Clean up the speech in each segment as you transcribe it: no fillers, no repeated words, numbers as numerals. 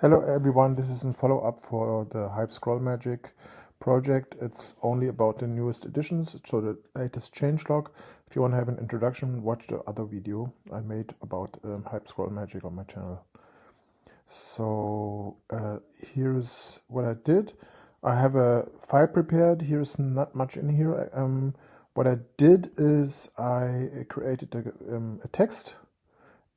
Hello everyone, this is a follow-up for the HypeScrollMagic project. It's only about the newest editions, so the latest changelog. If you want to have an introduction, watch the other video I made about HypeScrollMagic on my channel. So here's what I did. I have a file prepared. Here's not much in here. What I did is I created a text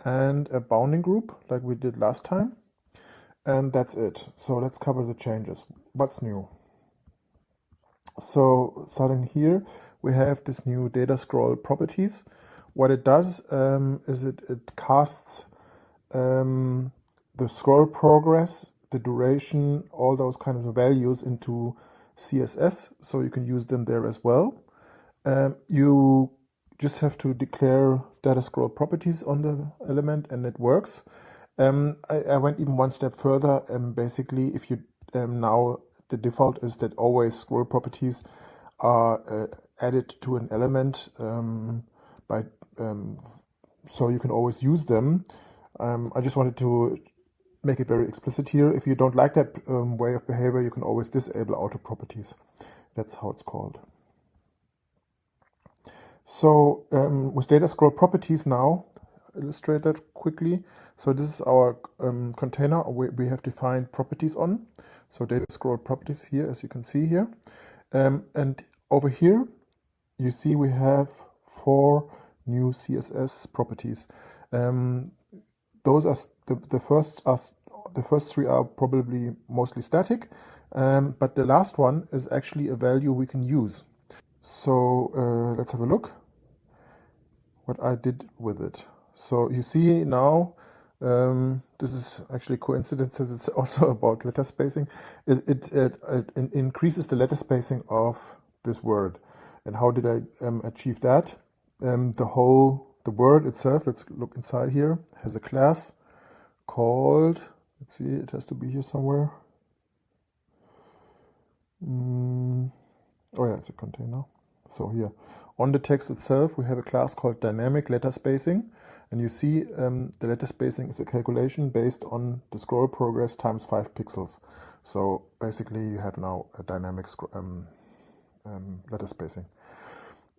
and a bounding group like we did last time. And that's it. So let's cover the changes. What's new? So starting here, we have this new data scroll properties. What it does is it casts the scroll progress, the duration, all those kinds of values into CSS, so you can use them there as well. You just have to declare data scroll properties on the element and it works. I went even one step further. Basically, if you now the default is that always scroll properties are added to an element so you can always use them. I just wanted to make it very explicit here. If you don't like that way of behavior, you can always disable auto properties. That's how it's called. So with data scroll properties now, illustrate that quickly. So this is our container we have defined properties on. So data scroll properties here, as you can see here. And over here, you see we have 4 new CSS properties. Those are the first 3 are probably mostly static, but the last one is actually a value we can use. So let's have a look what I did with it. So you see now, this is actually coincidence that it's also about letter spacing. It increases the letter spacing of this word. And how did I achieve that? The word itself, let's look inside here, has a class called, let's see, it has to be here somewhere. Oh yeah, it's a container. So here, on the text itself, we have a class called dynamic letter spacing. And you see the letter spacing is a calculation based on the scroll progress times 5 pixels. So basically you have now a dynamic letter spacing.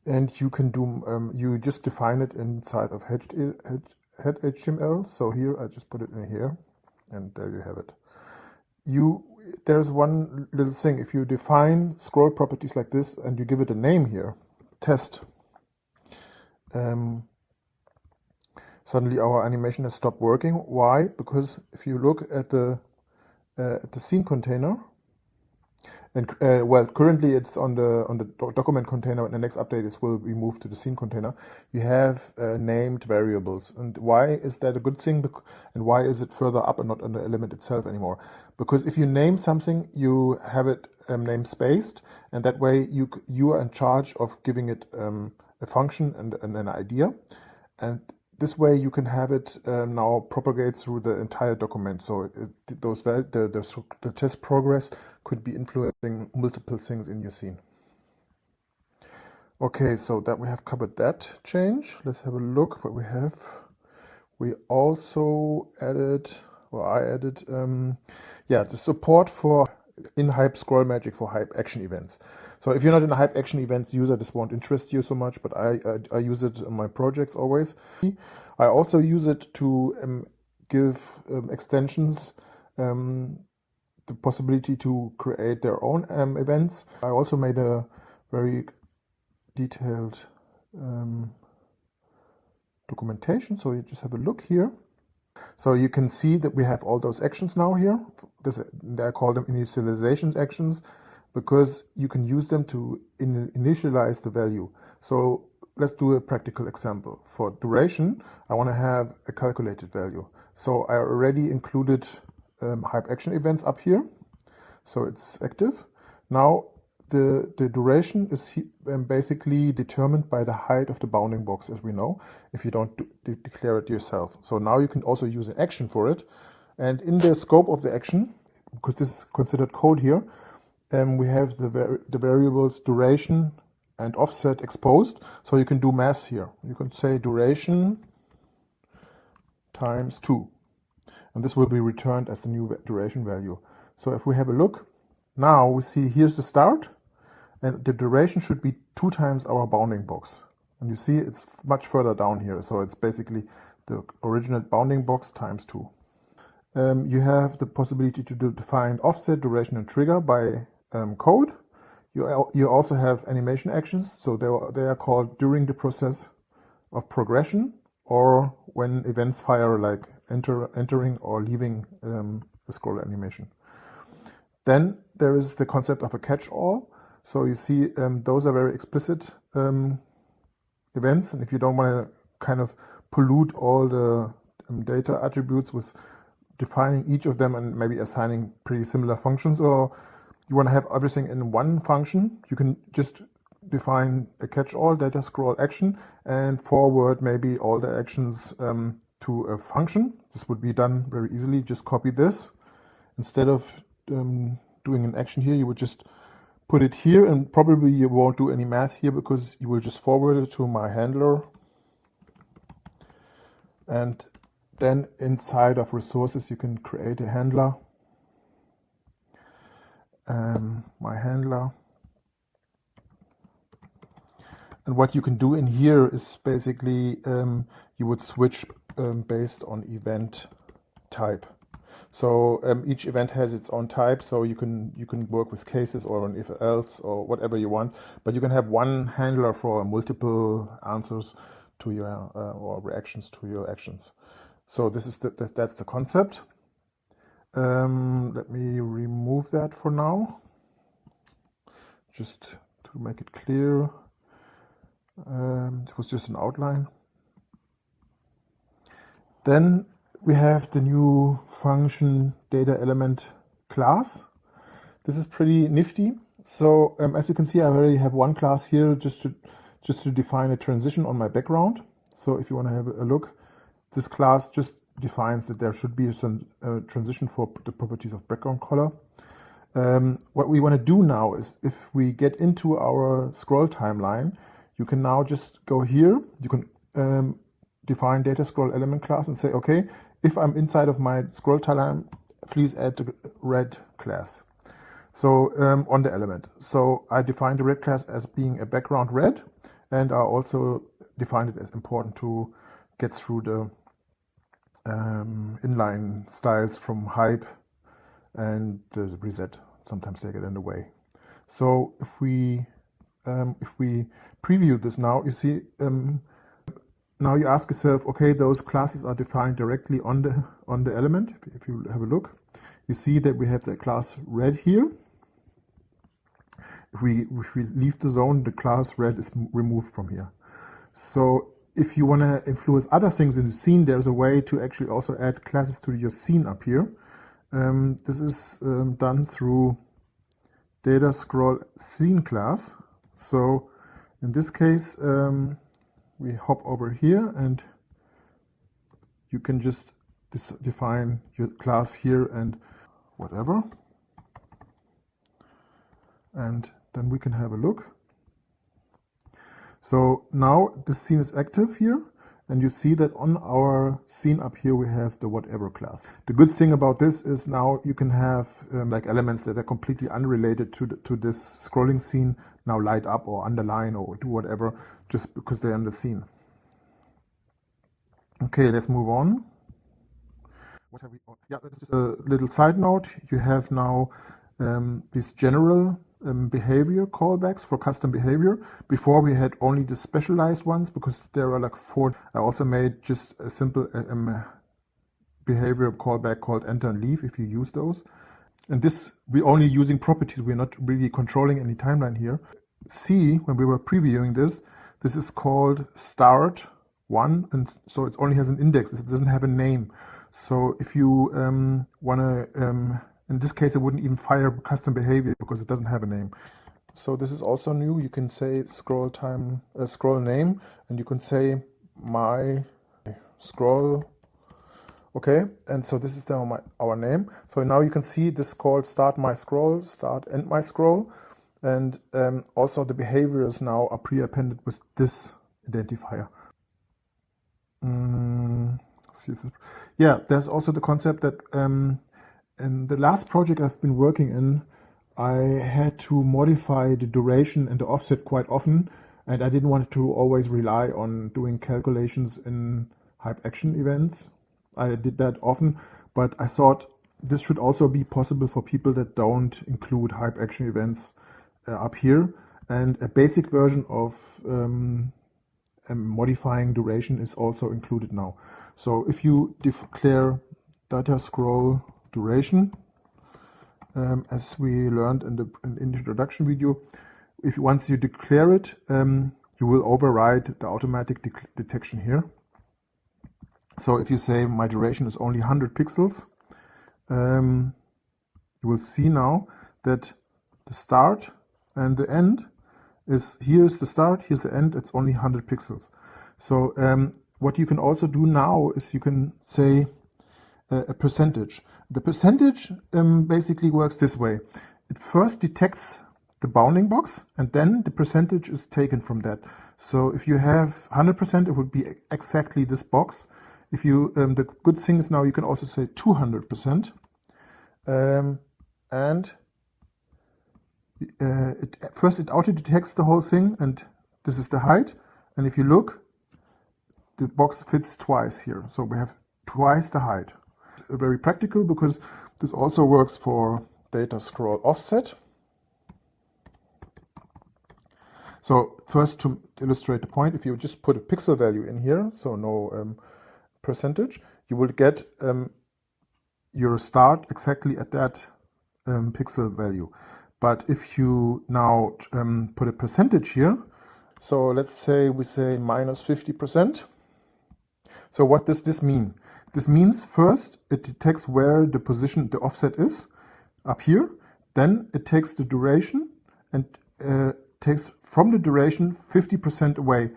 And you can do, you just define it inside of head HTML. So here, I just put it in here, and there you have it. There's one little thing. If you define scroll properties like this and you give it a name here, test, suddenly our animation has stopped working. Why? Because if you look at the scene container, and well, currently it's on the document container. In the next update, it will be moved to the scene container. You have named variables, and why is that a good thing? And why is it further up and not on the element itself anymore? Because if you name something, you have it name spaced, and that way you are in charge of giving it a function and an idea, and this way you can have it now propagate through the entire document. So the test progress could be influencing multiple things in your scene. Okay, so that we have covered that change. Let's have a look what we have. We also added, or I added, the support for in HypeScrollMagic for Hype action events. So if you're not in a Hype action events user, this won't interest you so much, but I use it in my projects always. I also use it to give extensions the possibility to create their own events. I also made a very detailed documentation, so you just have a look here. So you can see that we have all those actions now here. I call them initialization actions because you can use them to initialize the value. So let's do a practical example. For duration, I want to have a calculated value. So I already included Hype action events up here. So it's active. Now the duration is basically determined by the height of the bounding box, as we know, if you don't declare it yourself. So now you can also use an action for it. And in the scope of the action, because this is considered code here, we have the variables duration and offset exposed. So you can do math here. You can say duration times 2. and this will be returned as the new duration value. So if we have a look, now we see here's the start, and the duration should be 2 times our bounding box. And you see it's much further down here, so it's basically the original bounding box times 2. You have the possibility to define offset, duration, and trigger by code. You also have animation actions, so they are called during the process of progression or when events fire, like entering or leaving a scroll animation. Then there is the concept of a catch-all. So you see those are very explicit events, and if you don't want to kind of pollute all the data attributes with defining each of them and maybe assigning pretty similar functions, or you want to have everything in one function, you can just define a catch-all data scroll action and forward maybe all the actions to a function. This would be done very easily. Just copy this. Instead of doing an action here, you would just put it here, and probably you won't do any math here because you will just forward it to my handler. And then inside of resources, you can create a handler. My handler. And what you can do in here is basically you would switch based on event type. So each event has its own type, so you can work with cases or an if else or whatever you want, but you can have one handler for multiple answers to your or reactions to your actions. So this is that's the concept. Let me remove that for now, just to make it clear. It was just an outline. Then we have the new function data element class. This is pretty nifty. So as you can see, I already have one class here just to define a transition on my background. So if you want to have a look, this class just defines that there should be some transition for the properties of background color. What we want to do now is, if we get into our scroll timeline, you can now just go here. You can define data scroll element class and say, okay, if I'm inside of my scroll timeline, please add the red class. So on the element. So I defined the red class as being a background red, and I also defined it as important to get through the inline styles from Hype and the reset. Sometimes they get in the way. So if we preview this now, you see now you ask yourself, okay, those classes are defined directly on the element. If you have a look, you see that we have the class red here. If we leave the zone, the class red is removed from here. So if you want to influence other things in the scene, there's a way to actually also add classes to your scene up here. This is done through data scroll scene class. So in this case, we hop over here, and you can just define your class here and whatever. And then we can have a look. So now this scene is active here, and you see that on our scene up here we have the whatever class. The good thing about this is now you can have like elements that are completely unrelated to this scrolling scene now light up or underline or do whatever just because they're in the scene. Okay, let's move on. What have we? Yeah, this is a little side note. You have now these general behavior callbacks for custom behavior. Before we had only the specialized ones because there are like 4. I also made just a simple behavior callback called enter and leave if you use those. And this, we're only using properties. We're not really controlling any timeline here. See, when we were previewing this is called start 1, and so it only has an index. It doesn't have a name. So if you want to in this case, it wouldn't even fire custom behavior because it doesn't have a name. So this is also new. You can say scroll name, and you can say my scroll. Okay, and so this is now our name. So now you can see this called start my scroll, start end my scroll, and also the behaviors now are pre-appended with this identifier. Yeah, there's also the concept that in the last project I've been working in, I had to modify the duration and the offset quite often, and I didn't want to always rely on doing calculations in Hype Action events. I did that often, but I thought this should also be possible for people that don't include Hype Action events up here. And a basic version of modifying duration is also included now. So if you declare data scroll duration, as we learned in the introduction video, if once you declare it, you will override the automatic detection here. So if you say my duration is only 100 pixels, you will see now that the start and the end is, here's the start, here's the end, it's only 100 pixels. So what you can also do now is you can say a percentage. The percentage basically works this way. It first detects the bounding box, and then the percentage is taken from that. So if you have 100%, it would be exactly this box. If you, the good thing is now you can also say 200%, and first it auto detects the whole thing, and this is the height. And if you look, the box fits twice here, so we have twice the height. Very practical because this also works for data scroll offset. So first, to illustrate the point, if you just put a pixel value in here, so no percentage, you will get your start exactly at that pixel value. But if you now put a percentage here, so let's say we say minus 50%. So what does this mean? This means first it detects where the position, the offset is up here. Then it takes the duration and takes from the duration 50% away.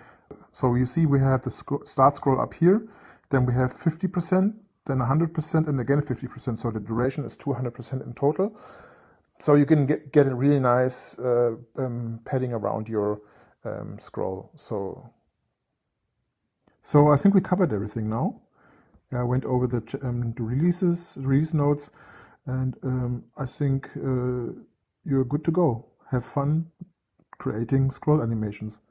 So you see we have the start scroll up here. Then we have 50%, then 100%, and again 50%. So the duration is 200% in total. So you can get a really nice padding around your scroll. So I think we covered everything now. I went over the release notes, and I think you're good to go. Have fun creating scroll animations.